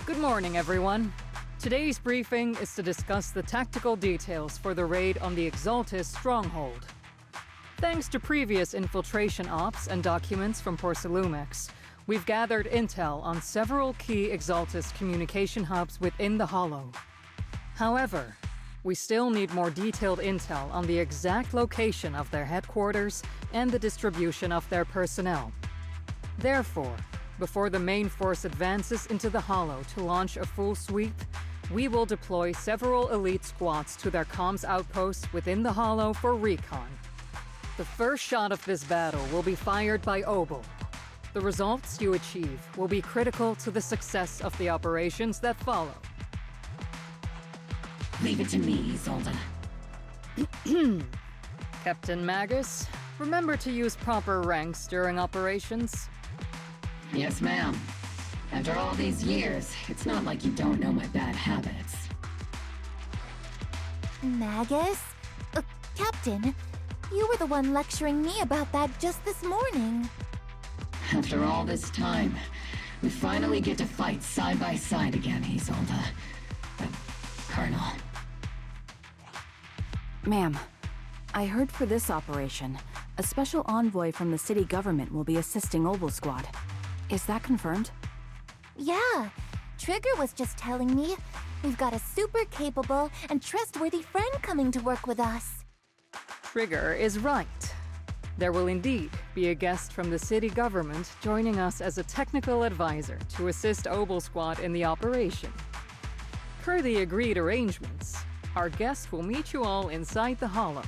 Good morning, everyone. Today's briefing is to discuss the tactical details for the raid on the Exaltis stronghold. Thanks to previous infiltration ops and documents from Porcelumex, we've gathered intel on several key Exaltis communication hubs within the Hollow. However, we still need more detailed intel on the exact location of their headquarters and the distribution of their personnel. Therefore, before the main force advances into the Hollow to launch a full sweep, we will deploy several elite squads to their comms outposts within the Hollow for recon. The first shot of this battle will be fired by Obel. The results you achieve will be critical to the success of the operations that follow. Leave it to me, Isolde. Captain Magus, remember to use proper ranks during operations. Yes, ma'am. After all these years, it's not like you don't know my bad habits. Magus? Captain, you were the one lecturing me about that just this morning. After all this time, we finally get to fight side by side again, Isolde. Colonel. Ma'am, I heard for this operation, a special envoy from the city government will be assisting Obel Squad. Is that confirmed? Yeah, Trigger was just telling me we've got a super capable and trustworthy friend coming to work with us. Trigger is right. There will indeed be a guest from the city government joining us as a technical advisor to assist Obel Squad in the operation. Per the agreed arrangements, our guest will meet you all inside the Hollow.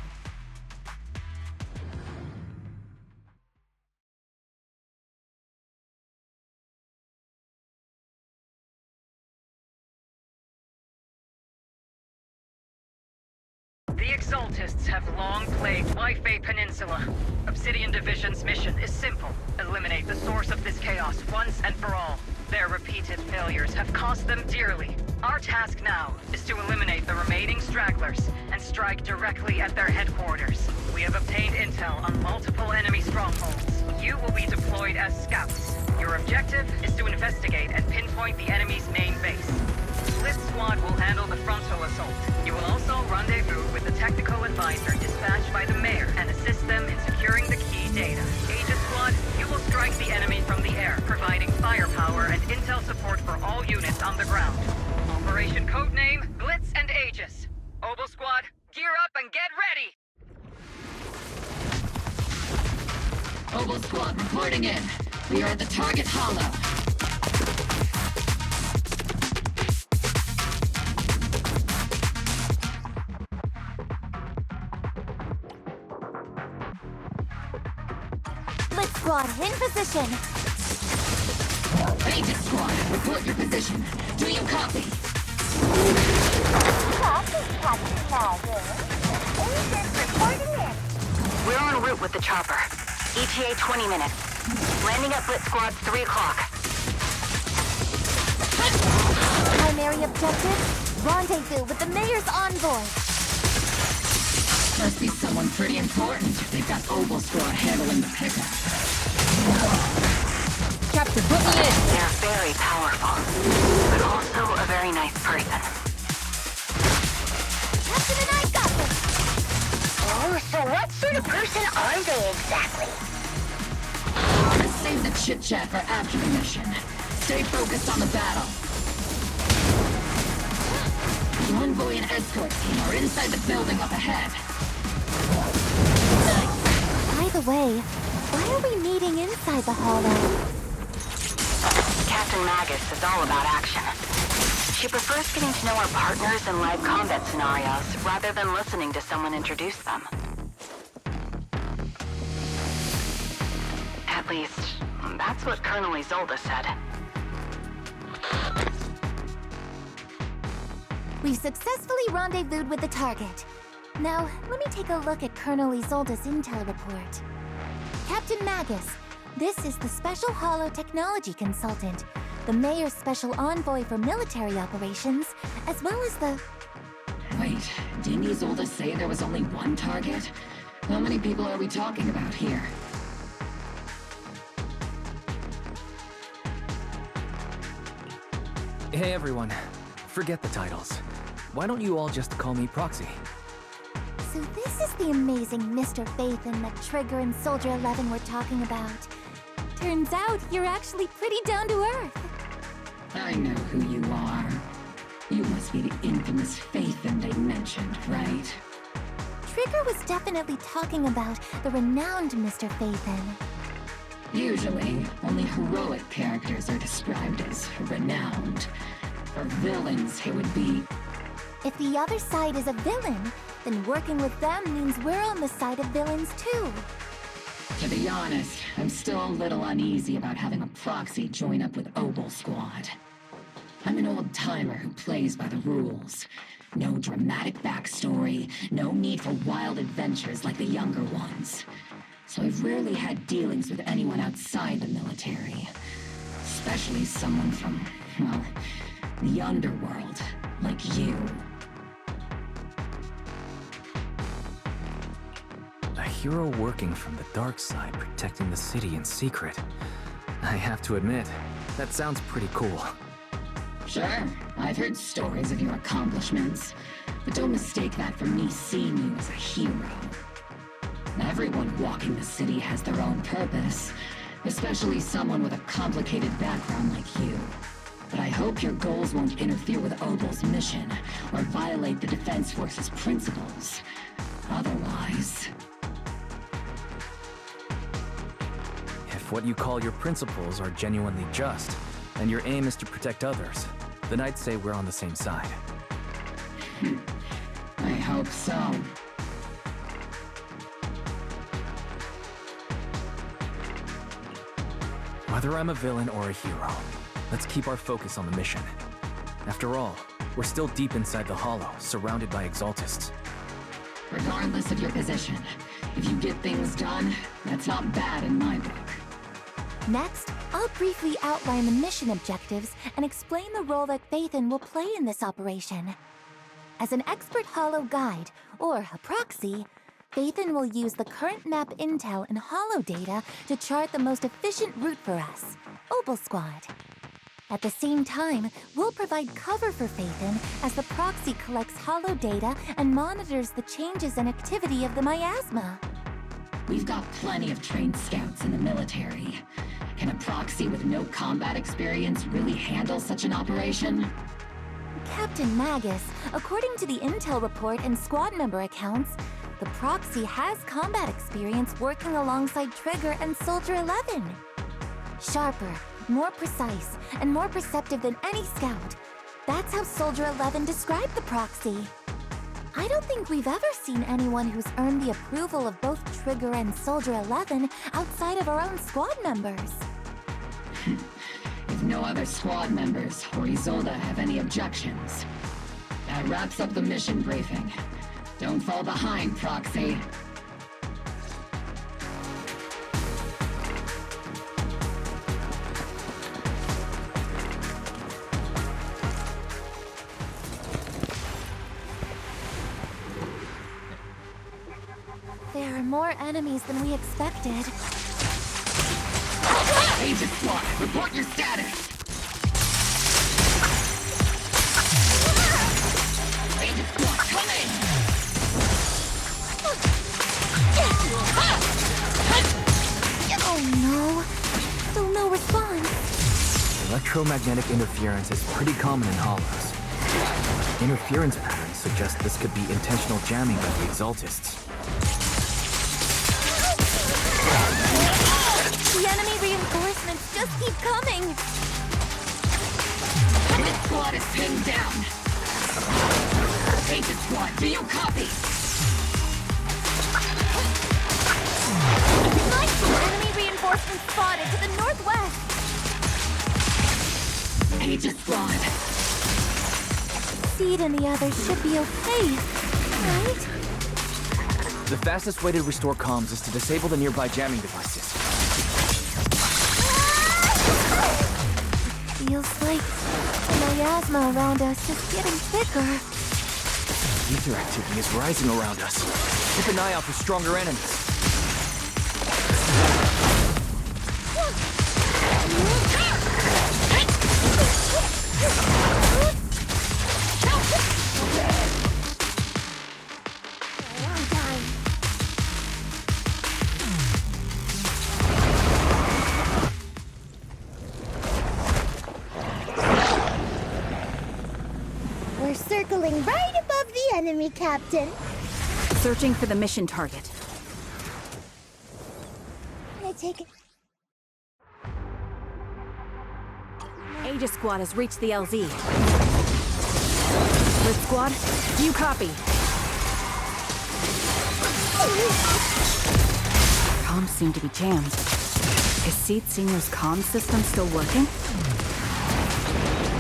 The Exaltists have long plagued Waifei Peninsula. Obsidian Division's mission is simple. Eliminate the source of this chaos once and for all. Their repeated failures have cost them dearly. Our task now is to eliminate the remaining stragglers and strike directly at their headquarters. We have obtained intel on multiple enemy strongholds. You will be deployed as scouts. Your objective is to investigate and pinpoint the enemy's main base. Blitz Squad will handle the frontal assault. You will also rendezvous with the technical advisor dispatched by the mayor and assist them in securing the key data. Aegis Squad, you will strike the enemy from the air, providing firepower and intel support for all units on the ground. Operation codename Blitz and Aegis. Obel Squad, gear up and get ready! Obel Squad reporting in. We are at the target Hollow. Blitz Squad, in position! Aegis Squad, report your position. Do you copy? Copy, Captain Magus. Aegis reporting in. We're en route with the chopper. ETA 20 minutes. Landing at Blitz Squad 3 o'clock. Primary objective, rendezvous with the mayor's envoy. Must be someone pretty important if they've got Obel Squad handling the pickup. Captain, put me in! They're very powerful, but also a very nice person. Captain and I got this! Oh, so what sort of person are they exactly? Let's save the chit-chat for after the mission. Stay focused on the battle. The envoy and escort team are inside the building up ahead. By the way, why are we meeting inside the Hollow? Captain Magus is all about action. She prefers getting to know our partners in live combat scenarios rather than listening to someone introduce them. At least, that's what Colonel Isolde said. We've successfully rendezvoused with the target. Now, let me take a look at Colonel Isolde's intel report. Captain Magus, this is the Special Hollow Technology Consultant, the Mayor's Special Envoy for Military Operations, as well as the... Wait, didn't Isolde say there was only one target? How many people are we talking about here? Hey everyone. Forget the titles. Why don't you all just call me Proxy? So this is the amazing Mr. Phaethon that Trigger and Soldier 11 were talking about. Turns out you're actually pretty down to earth. I know who you are. You must be the infamous Phaethon they mentioned, right? Trigger was definitely talking about the renowned Mr. Phaethon. Usually, only heroic characters are described as renowned. For villains, it would be... If the other side is a villain, then working with them means we're on the side of villains too. To be honest, I'm still a little uneasy about having a proxy join up with Obel Squad. I'm an old-timer who plays by the rules. No dramatic backstory, no need for wild adventures like the younger ones. So I've rarely had dealings with anyone outside the military. Especially someone from, well, the underworld, like you. A hero working from the dark side, protecting the city in secret. I have to admit, that sounds pretty cool. Sure, I've heard stories of your accomplishments, but don't mistake that for me seeing you as a hero. Everyone walking the city has their own purpose, especially someone with a complicated background like you. But I hope your goals won't interfere with Obel's mission, or violate the Defense Force's principles. Otherwise... If what you call your principles are genuinely just, and your aim is to protect others, then I'd say we're on the same side. I hope so. Whether I'm a villain or a hero, let's keep our focus on the mission. After all, we're still deep inside the Hollow, surrounded by Exaltists. Regardless of your position, if you get things done, that's not bad in my book. Next, I'll briefly outline the mission objectives and explain the role that Phaethon will play in this operation. As an expert Hollow guide, or a proxy, Phaethon will use the current map intel and Hollow data to chart the most efficient route for us, Obel Squad. At the same time, we'll provide cover for Phaethon as the proxy collects Hollow data and monitors the changes and activity of the miasma. We've got plenty of trained scouts in the military. Can a proxy with no combat experience really handle such an operation? Captain Magus, according to the intel report and squad member accounts, the proxy has combat experience working alongside Trigger and Soldier 11. Sharper, more precise, and more perceptive than any scout. That's how Soldier 11 described the proxy. I don't think we've ever seen anyone who's earned the approval of both Trigger and Soldier 11 outside of our own squad members. If no other squad members or Isolde have any objections, that wraps up the mission briefing. Don't fall behind, Proxy. There are more enemies than we expected. Agent Squad, report your status! Agent Squad, come in! Oh no! Still no response. Electromagnetic interference is pretty common in Hollows. Interference patterns suggest this could be intentional jamming by the Exaltists. The enemy reinforcements just keep coming! Agent Squad is pinned down! Agent Squad, do you copy? Enemy reinforcements spotted to the northwest! Agent Squad! Seed and the others should be okay, right? The fastest way to restore comms is to disable the nearby jamming devices. Feels like the miasma around us is getting thicker. Ether activity is rising around us. Keep an eye out for stronger enemies. enemy, Captain. Searching for the mission target. I take it. Aegis Squad has reached the LZ. Red Squad, do you copy? Comms seem to be jammed. Is Seed Senior's comm system still working?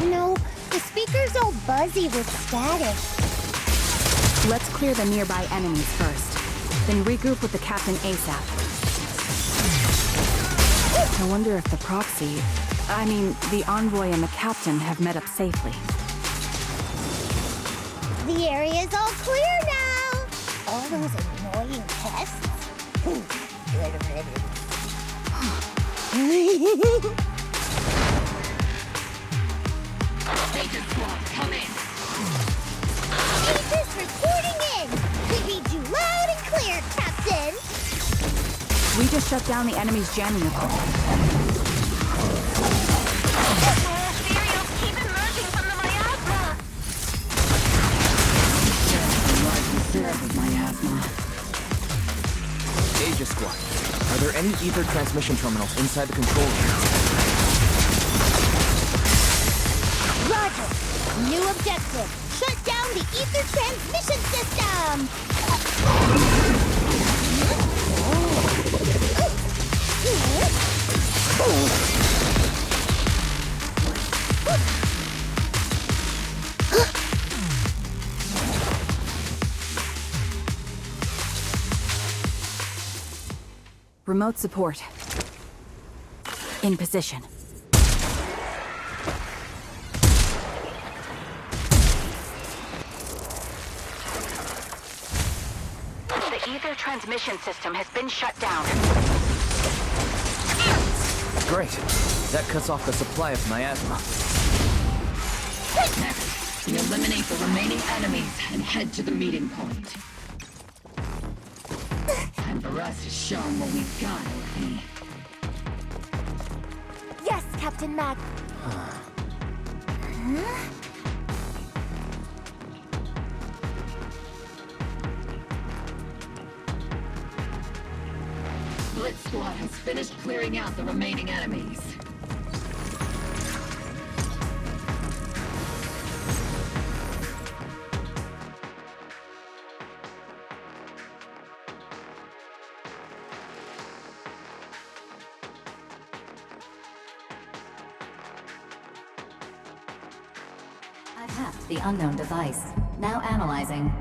No, the speaker's all buzzy with static. Let's clear the nearby enemies first, then regroup with the Captain ASAP. I wonder if the proxy, the envoy and the Captain have met up safely. The area's all clear now. All those annoying pests. Good riddance. Aegis Squad, come in. Aegis reporting in. We read you loud and clear, Captain. We just shut down the enemy's jamming equipment. Cereals keep emerging from the miasma! Reserve of miasma. Aegis Squad, are there any ether transmission terminals inside the control room? Roger. New objective. Shut down the ether transmission system. Remote support. In position. The ether transmission system has been shut down. Great. That cuts off the supply of miasma. Next, we eliminate the remaining enemies and head to the meeting point. And the rest is shown what we've got, Orphe. Yes, Captain Mag. Blitz Squad has finished clearing out the remaining enemies. I've hacked the unknown device. Now analyzing.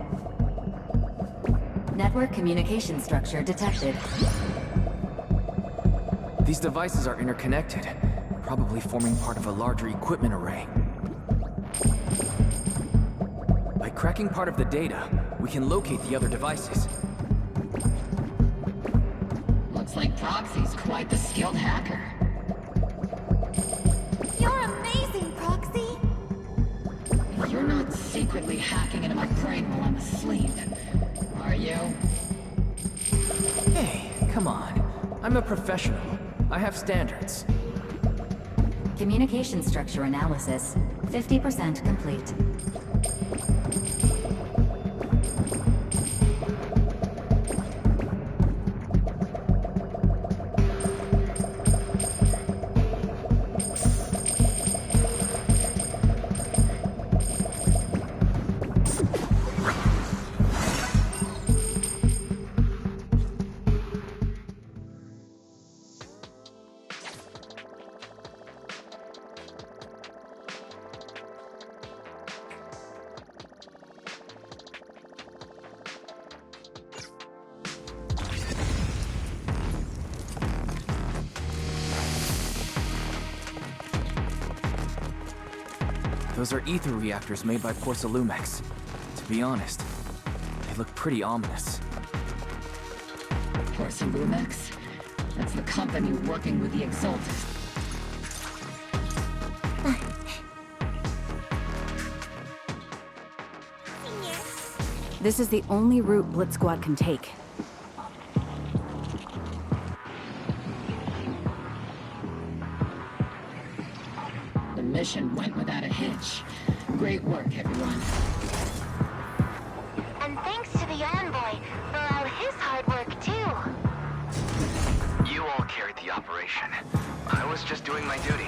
Network communication structure detected. These devices are interconnected, probably forming part of a larger equipment array. By cracking part of the data, we can locate the other devices. Looks like Proxy's quite the skilled hacker. You're amazing, Proxy. You're not secretly hacking into my brain while I'm asleep, are you? Hey, come on. I'm a professional. I have standards. Communication structure analysis. 50% complete. Those are ether reactors made by Porcelumex. To be honest, they look pretty ominous. Porcelumex? That's the company working with the Exalted. This is the only route Blitz Squad can take. The mission went without a hitch. Great work, everyone. doing my duty.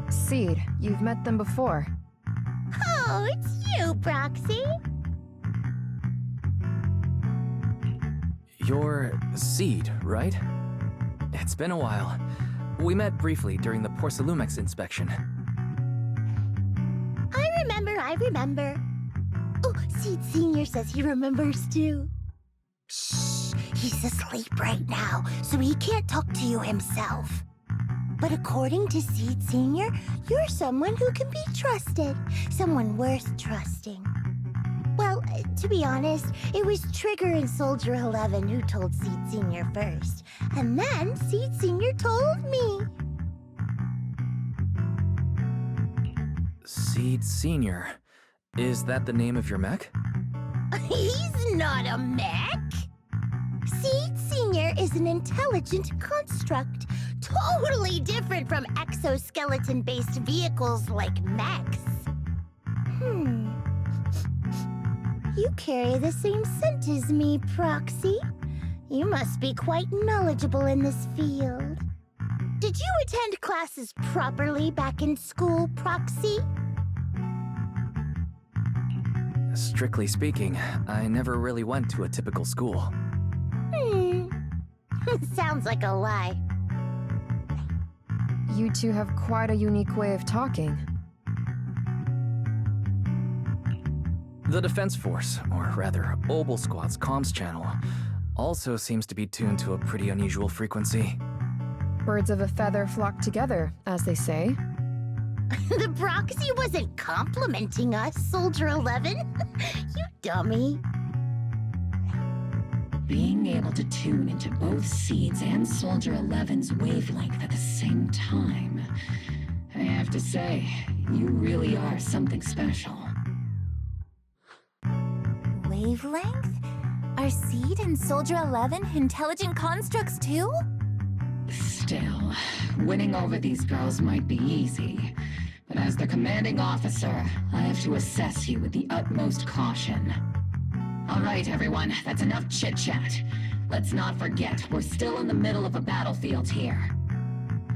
Seed, you've met them before. Oh, it's you, Proxy. You're Seed, right? It's been a while. We met briefly during the Porcelumex inspection. I remember. Oh, Seed Senior says he remembers too. Shh, he's asleep right now, so he can't talk to you himself. But according to Seed Senior, you're someone who can be trusted. Someone worth trusting. Well, to be honest, it was Trigger and Soldier 11 who told Seed Senior first. And then Seed Senior told me. Seed Senior. Is that the name of your mech? He's not a mech. Seed Senior is an intelligent construct, totally different from exoskeleton-based vehicles like mechs. You carry the same scent as me, Proxy. You must be quite knowledgeable in this field. Did you attend classes properly back in school, Proxy? Strictly speaking, I never really went to a typical school. Sounds like a lie. You two have quite a unique way of talking. The Defense Force, or rather, Obel Squad's comms channel, also seems to be tuned to a pretty unusual frequency. Birds of a feather flock together, as they say. The Proxy wasn't complimenting us, Soldier 11. You dummy. Being able to tune into both Seed's and Soldier 11's wavelength at the same time, I have to say, you really are something special. Wavelength? Are Seed and Soldier 11 intelligent constructs too? Still, winning over these girls might be easy, but as their commanding officer, I have to assess you with the utmost caution. All right, everyone, that's enough chit-chat. Let's not forget, we're still in the middle of a battlefield here.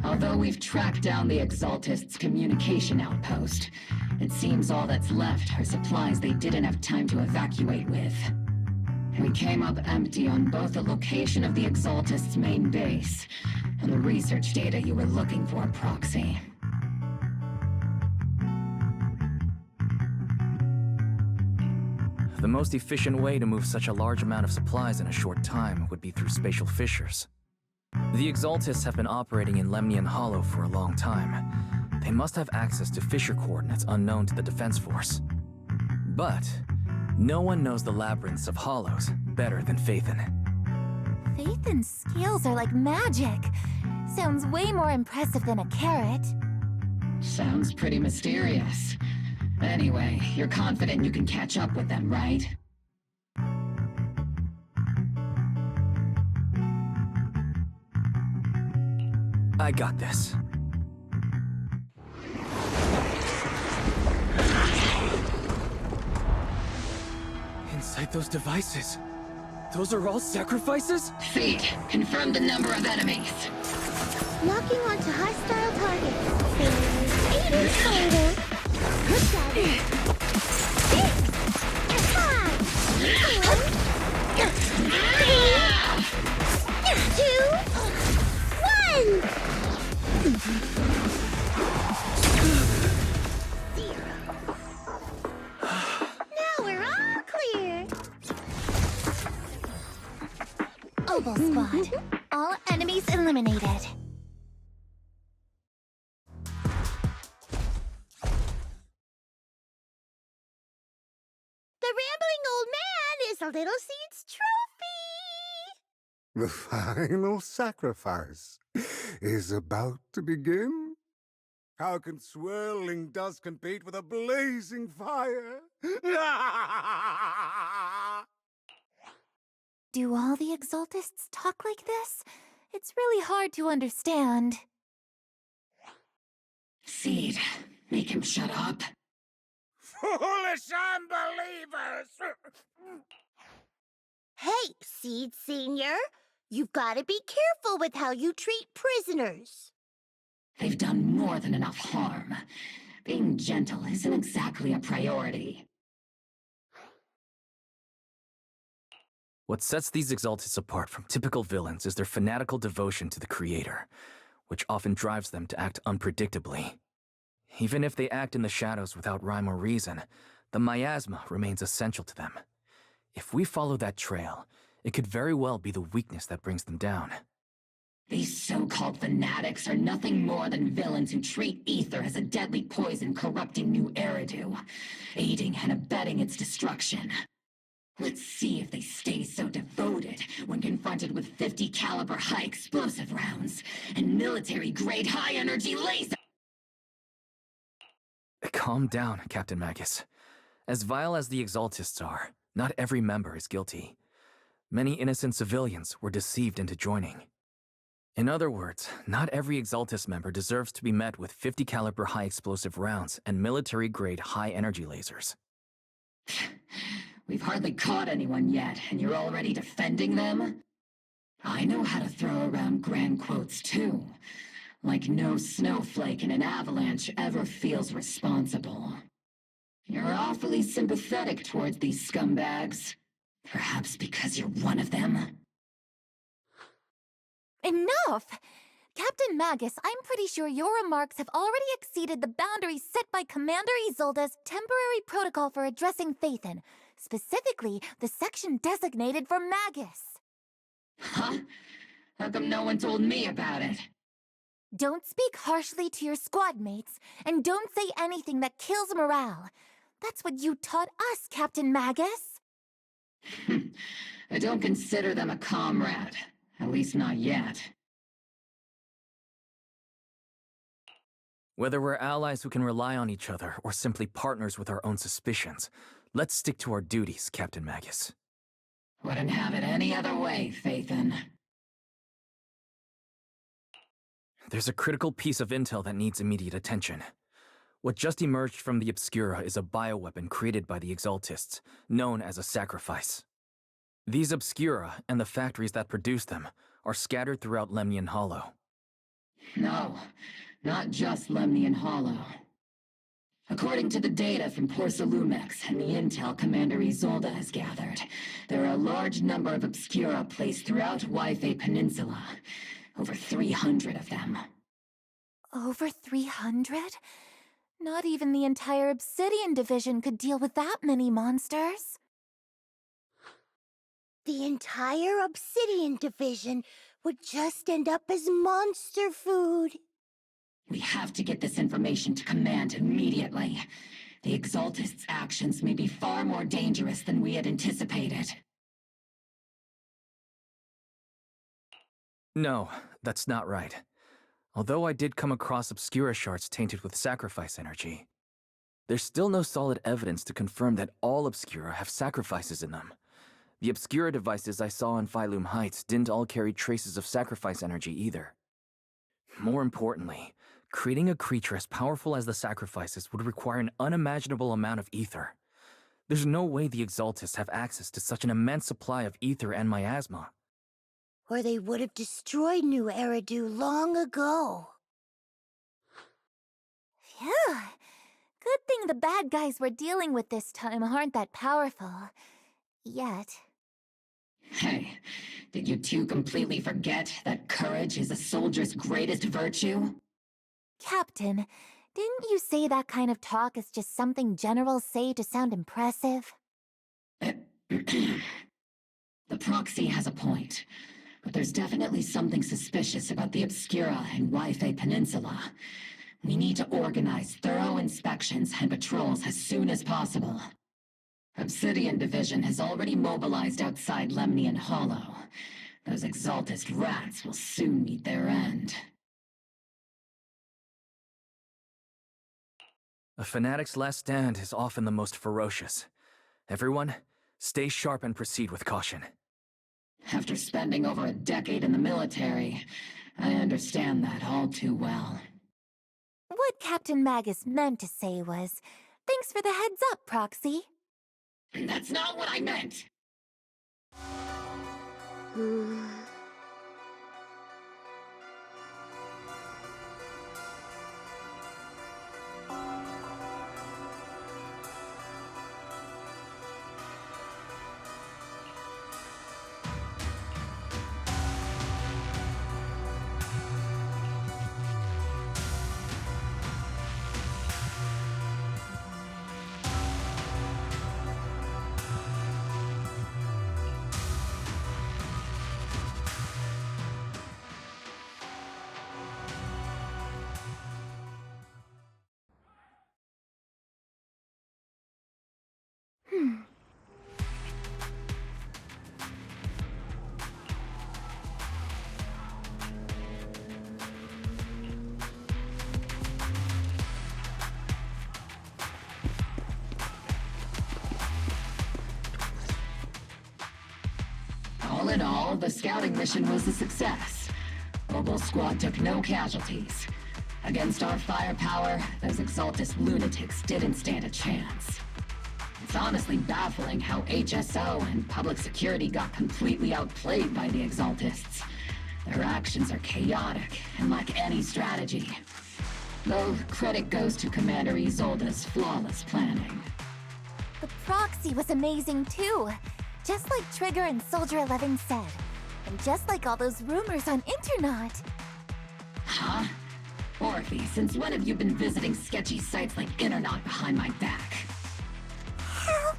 Although we've tracked down the Exaltists' communication outpost, it seems all that's left are supplies they didn't have time to evacuate with. We came up empty on both the location of the Exaltists' main base and the research data you were looking for, Proxy. The most efficient way to move such a large amount of supplies in a short time would be through spatial fissures. The Exaltists have been operating in Lemnian Hollow for a long time. They must have access to fissure coordinates unknown to the Defense Force. But no one knows the labyrinths of hollows better than Phaethon. Phaethon's skills are like magic. Sounds way more impressive than a carrot. Sounds pretty mysterious. Anyway, you're confident you can catch up with them, right? I got this. Inside those devices, those are all sacrifices? Feet, confirm the number of enemies. Locking onto hostile targets. 8 in total. Good job. 6, 5, 4, 3, 2, 1. 0. Now we're all clear. Obel Squad. All enemies eliminated. The rambling old man is a little Seed's trophy. The final sacrifice is about to begin. How can swirling dust compete with a blazing fire? Do all the Exaltists talk like this? It's really hard to understand. Seed, make him shut up. Foolish unbelievers! Hey, Seed Senior, you've got to be careful with how you treat prisoners. They've done more than enough harm. Being gentle isn't exactly a priority. What sets these Exaltists apart from typical villains is their fanatical devotion to the Creator, which often drives them to act unpredictably. Even if they act in the shadows without rhyme or reason, the miasma remains essential to them. If we follow that trail, it could very well be the weakness that brings them down. These so-called fanatics are nothing more than villains who treat ether as a deadly poison corrupting New Eridu, aiding and abetting its destruction. Let's see if they stay so devoted when confronted with 50 caliber high explosive rounds and military-grade high-energy laser. Calm down, Captain Magus. As vile as the Exaltists are, not every member is guilty. Many innocent civilians were deceived into joining. In other words, not every Exaltist member deserves to be met with 50 caliber high explosive rounds and military-grade high-energy lasers. We've hardly caught anyone yet, and you're already defending them? I know how to throw around grand quotes too. Like no snowflake in an avalanche ever feels responsible. You're awfully sympathetic towards these scumbags. Perhaps because you're one of them? Enough! Captain Magus, I'm pretty sure your remarks have already exceeded the boundaries set by Commander Isolde's temporary protocol for addressing Phaethon, specifically the section designated for Magus. Huh? How come no one told me about it? Don't speak harshly to your squad mates, and don't say anything that kills morale. That's what you taught us, Captain Magus. I don't consider them a comrade. At least not yet. Whether we're allies who can rely on each other or simply partners with our own suspicions, let's stick to our duties, Captain Magus. Wouldn't have it any other way, Phaethon. There's a critical piece of intel that needs immediate attention. What just emerged from the Obscura is a bioweapon created by the Exaltists, known as a sacrifice. These Obscura, and the factories that produce them, are scattered throughout Lemnian Hollow. No, not just Lemnian Hollow. According to the data from Porcelumex and the intel Commander Isolde has gathered, there are a large number of Obscura placed throughout Wi-Fi Peninsula. Over 300 of them. Over 300? Not even the entire Obsidian Division could deal with that many monsters. The entire Obsidian Division would just end up as monster food. We have to get this information to Command immediately. The Exaltists' actions may be far more dangerous than we had anticipated. No, that's not right. Although I did come across Obscura shards tainted with sacrifice energy, there's still no solid evidence to confirm that all Obscura have sacrifices in them. The Obscura devices I saw on Phylum Heights didn't all carry traces of sacrifice energy either. More importantly, creating a creature as powerful as the sacrifices would require an unimaginable amount of ether. There's no way the Exaltists have access to such an immense supply of ether and miasma. Or they would have destroyed New Eridu long ago. Phew. Good thing the bad guys we're dealing with this time aren't that powerful. Yet. Hey, did you two completely forget that courage is a soldier's greatest virtue? Captain, didn't you say that kind of talk is just something generals say to sound impressive? The proxy has a point. But there's definitely something suspicious about the Obscura and Wi-Fi Peninsula. We need to organize thorough inspections and patrols as soon as possible. Obsidian Division has already mobilized outside Lemnian Hollow. Those Exaltist rats will soon meet their end. A fanatic's last stand is often the most ferocious. Everyone, stay sharp and proceed with caution. After spending over a decade in the military, I understand that all too well. What Captain Magus meant to say was, thanks for the heads up, Proxy. That's not what I meant! All in all, the scouting mission was a success. Obel Squad took no casualties. Against our firepower, those Exaltus lunatics didn't stand a chance. It's honestly baffling how HSO and public security got completely outplayed by the Exaltists. Their actions are chaotic and lack any strategy. Though credit goes to Commander Isolde's flawless planning. The Proxy was amazing too. Just like Trigger and Soldier 11 said. And just like all those rumors on Internet. Huh? Orphe, since when have you been visiting sketchy sites like Internet behind my back? Help!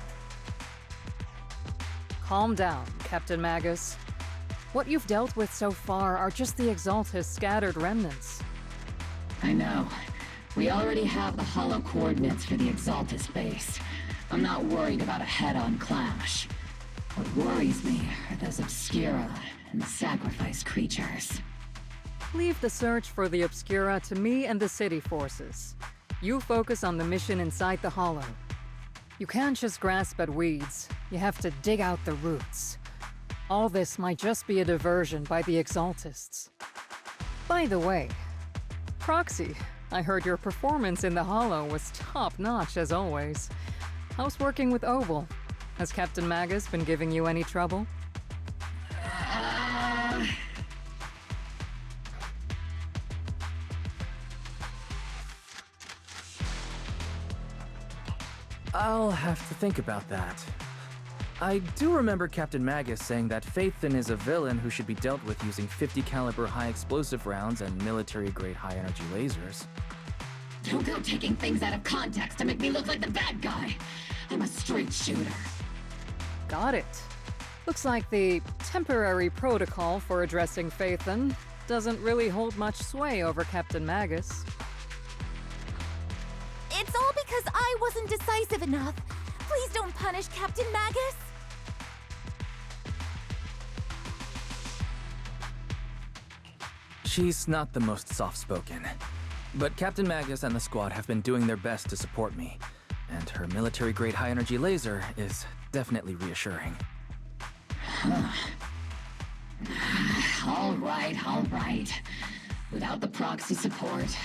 Calm down, Captain Magus. What you've dealt with so far are just the Exaltus scattered remnants. I know. We already have the hollow coordinates for the Exaltus base. I'm not worried about a head-on clash. What worries me are those Obscura and the sacrifice creatures. Leave the search for the Obscura to me and the city forces. You focus on the mission inside the Hollow. You can't just grasp at weeds. You have to dig out the roots. All this might just be a diversion by the Exaltists. By the way, Proxy, I heard your performance in the Hollow was top-notch as always. How's working with Obel? Has Captain Magus been giving you any trouble? I'll have to think about that. I do remember Captain Magus saying that Phaethon is a villain who should be dealt with using 50 caliber high explosive rounds and military-grade high-energy lasers. Don't go taking things out of context to make me look like the bad guy. I'm a straight shooter. Got it. Looks like the temporary protocol for addressing Phaethon doesn't really hold much sway over Captain Magus. It's all because I wasn't decisive enough. Please don't punish Captain Magus. She's not the most soft-spoken. But Captain Magus and the squad have been doing their best to support me, and her military-grade high-energy laser is definitely reassuring. All right. Without the proxy support,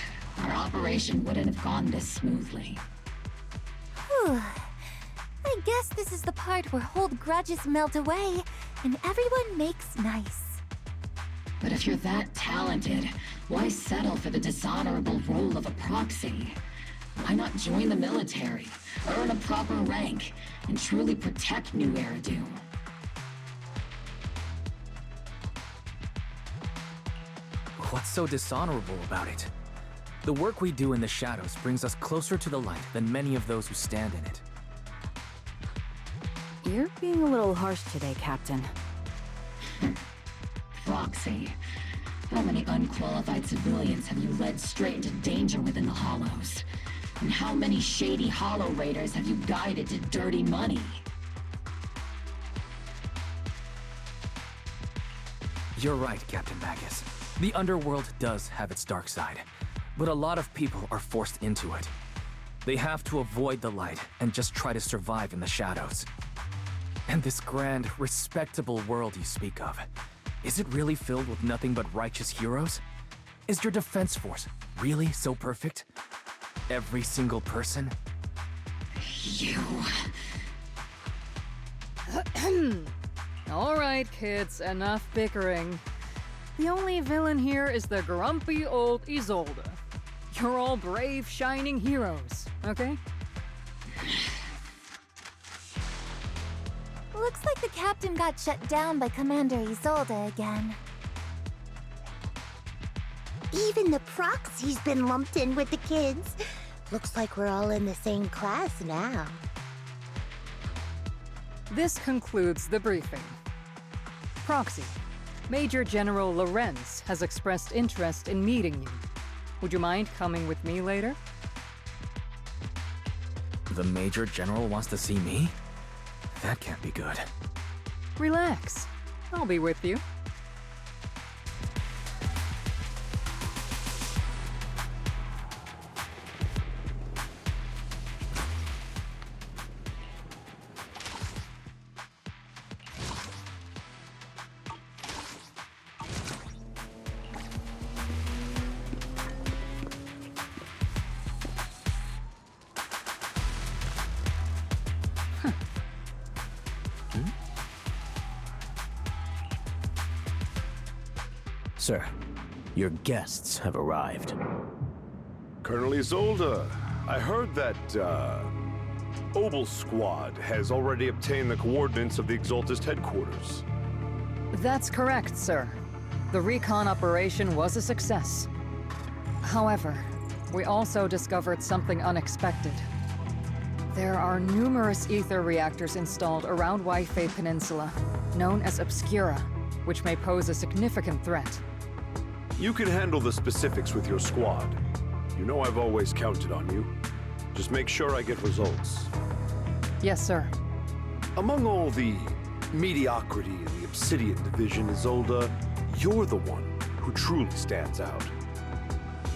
our operation wouldn't have gone this smoothly. Whew. I guess this is the part where old grudges melt away and everyone makes nice. But if you're that talented, why settle for the dishonorable role of a proxy? Why not join the military, earn a proper rank, and truly protect New Eridu? What's so dishonorable about it? The work we do in the shadows brings us closer to the light than many of those who stand in it. You're being a little harsh today, Captain. Proxy. How many unqualified civilians have you led straight into danger within the Hollows? And how many shady Hollow Raiders have you guided to dirty money? You're right, Captain Magus. The underworld does have its dark side, but a lot of people are forced into it. They have to avoid the light and just try to survive in the shadows. And this grand, respectable world you speak of, is it really filled with nothing but righteous heroes? Is your defense force really so perfect? Every single person? You... All right, kids, enough bickering. The only villain here is the grumpy old Isolde. You're all brave, shining heroes, okay? Looks like the captain got shut down by Commander Isolde again. Even the proxy's been lumped in with the kids. Looks like we're all in the same class now. This concludes the briefing. Proxy, Major General Lorenz has expressed interest in meeting you. Would you mind coming with me later? The Major General wants to see me? That can't be good. Relax. I'll be with you. Sir, your guests have arrived. Colonel Isolde, I heard that, Obel Squad has already obtained the coordinates of the Exaltist headquarters. That's correct, sir. The recon operation was a success. However, we also discovered something unexpected. There are numerous ether reactors installed around Wi-Fi Peninsula, known as Obscura, which may pose a significant threat. You can handle the specifics with your squad. You know I've always counted on you. Just make sure I get results. Yes, sir. Among all the mediocrity in the Obsidian Division, Isolde, you're the one who truly stands out.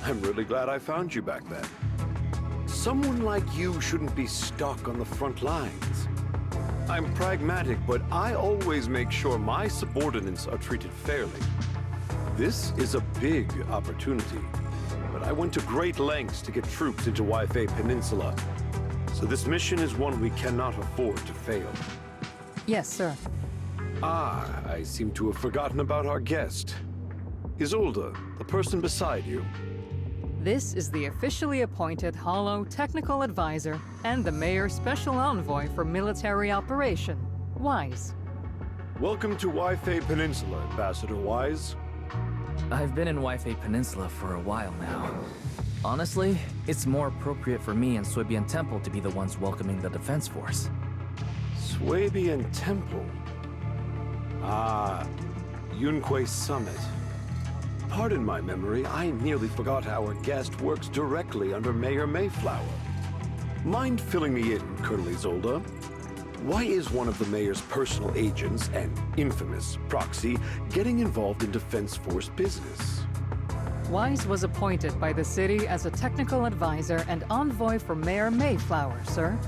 I'm really glad I found you back then. Someone like you shouldn't be stuck on the front lines. I'm pragmatic, but I always make sure my subordinates are treated fairly. This is a big opportunity, but I went to great lengths to get troops into Wi-Fi Peninsula. So this mission is one we cannot afford to fail. Yes, sir. Ah, I seem to have forgotten about our guest. Isolde, the person beside you. This is the officially appointed Hollow Technical Advisor and the Mayor's Special Envoy for Military Operation, Wise. Welcome to Wi-Fi Peninsula, Ambassador Wise. I've been in Wi-Fi Peninsula for a while now. Honestly, it's more appropriate for me and Swabian Temple to be the ones welcoming the Defense Force. Swabian Temple? Ah, Yunque Summit. Pardon my memory, I nearly forgot our guest works directly under Mayor Mayflower. Mind filling me in, Colonel Isolde? Why is one of the Mayor's personal agents, an infamous proxy, getting involved in Defense Force business? Wise was appointed by the city as a technical advisor and envoy for Mayor Mayflower, sir.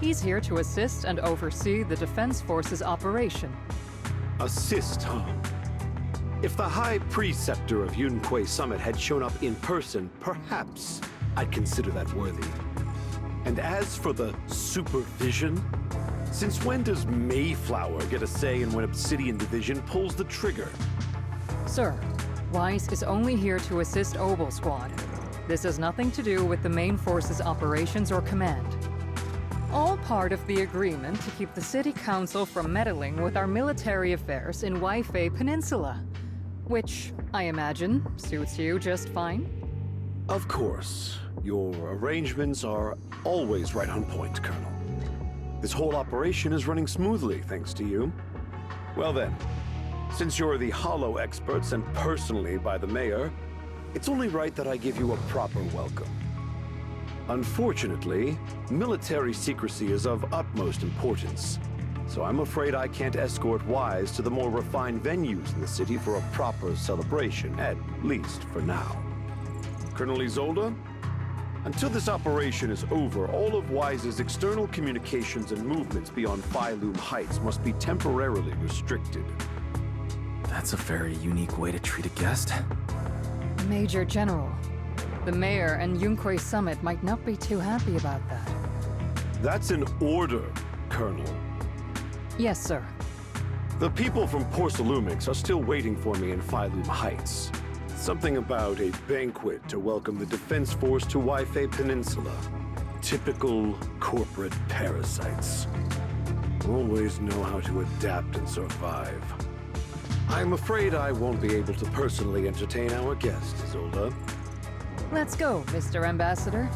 He's here to assist and oversee the Defense Force's operation. Assist, huh? If the High Preceptor of Yunque Summit had shown up in person, perhaps I'd consider that worthy. And as for the supervision, since when does Mayflower get a say in when Obsidian Division pulls the trigger? Sir, Wise is only here to assist Obel Squad. This has nothing to do with the main force's operations or command. All part of the agreement to keep the City Council from meddling with our military affairs in Wi-Fi Peninsula. Which, I imagine, suits you just fine? Of course. Your arrangements are always right on point, Colonel. This whole operation is running smoothly, thanks to you. Well then, since you're the Hollow experts and personally by the Mayor, it's only right that I give you a proper welcome. Unfortunately, military secrecy is of utmost importance, so I'm afraid I can't escort Wise to the more refined venues in the city for a proper celebration, at least for now. Colonel Isolde, Until this operation is over, all of Wise's external communications and movements beyond Phi-Loom Heights must be temporarily restricted. That's a very unique way to treat a guest. Major General, the Mayor and Yunquei Summit might not be too happy about that. That's an order, Colonel. Yes, sir. The people from Porcelumix are still waiting for me in Phi-Loom Heights. Something about a banquet to welcome the Defense Force to Waifei Peninsula. Typical corporate parasites. Always know how to adapt and survive. I'm afraid I won't be able to personally entertain our guest, Isolde. Let's go, Mr. Ambassador.